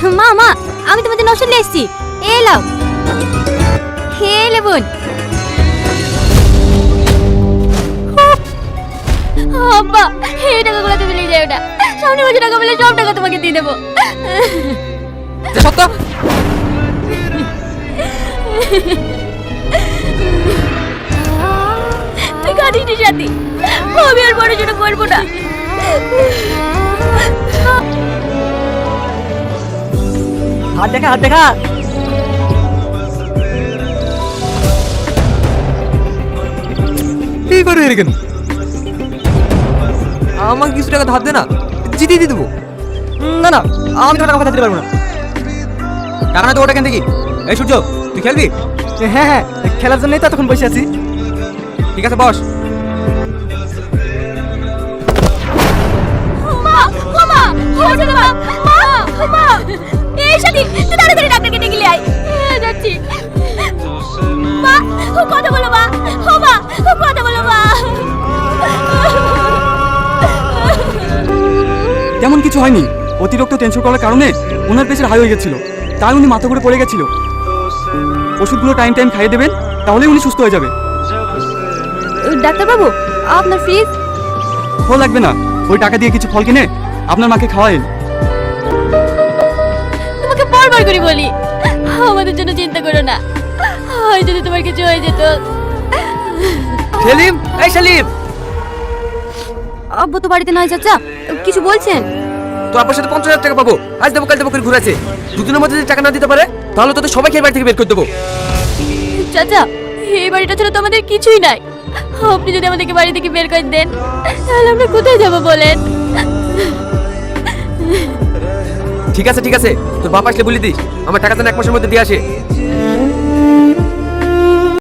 মা মা, আমি তোমাদের নসল নিয়ে এসেছি, এলাও খেলে বোন। আব্বা, এই টাকাগুলো তুমি নিয়ে যাও না, সামনে বছর টাকা পেলে সব টাকা তোমাকে দিয়ে দেবো। সত্য তুই কাঁদিস নি সাথী, আমি আর পড়াশোনা করবো না। হাত দেখা, হাত দেখা। এই করে কেন আমাকে কিছু টাকা ধার দে না, জিতিয়ে দিয়ে দেবো। না না, আমি তো টাকা কথা দিতে পারবো না। টাকা না তো ওটা কেন দেখি। এই সূর্য, তুই খেলবি? হ্যাঁ হ্যাঁ, খেলার জন্যই তো এতক্ষণ বসে আছি। ঠিক আছে বস। মা, ও মা, হয়েছে তো মা, মা, মা, এই সাথী, তুই তাড়াতাড়ি ডাক্তারকে ডেকে নিয়ে আয়। হ্যাঁ, যাচ্ছি। মা, ও কথা বলো মা, ও মা, ও কথা বলো মা। তেমন কিছু হয়নি, অতিরিক্ত টেনশন করার কারণে ওনার প্রেশার হাই হয়ে গেছিল, তাই উনি মাথা ঘুরে পড়ে গেছিল। ওষুধগুলো টাইম টাইম খাইয়ে দেবেন, তাহলে উনি সুস্থ হয়ে যাবে। ডাক্তারবাবু, আপনার ফিস? ও লাগবে না, ওই টাকা দিয়ে কিছু ফল কিনে আপনার মাকে খাওয়ায়েন। তোমাকে বারবার করে বলি, আমাদের জন্য চিন্তা করো না, হয় যদি তোমার কিছু হয়ে যেত। সেলিম, এই সেলিম, আব্বু তো বাড়িতে নাই চাচা, কিছু বলছেন? তো আপনার সাথে 50,000 টাকা পাবো, আজ দেবো কাল দেবো করে ঘুরে আছে। দুদিনের মধ্যে যদি টাকা না দিতে পারে তাহলে তোদের সবাইকে এই বাড়ি থেকে বের করে দেবো। চাচা, এই বাড়িটা ছাড়া তো আমাদের কিছুই নাই, আপনি যদি আমাদেরকে বাড়ি থেকে বের করে দেন তাহলে আমরা কোথায় যাবো বলেন? ঠিক আছে ঠিক আছে, তোর বাপ আসলে বলে দিস আমার টাকা যেন 1 মাসের মধ্যে দিয়ে আসে।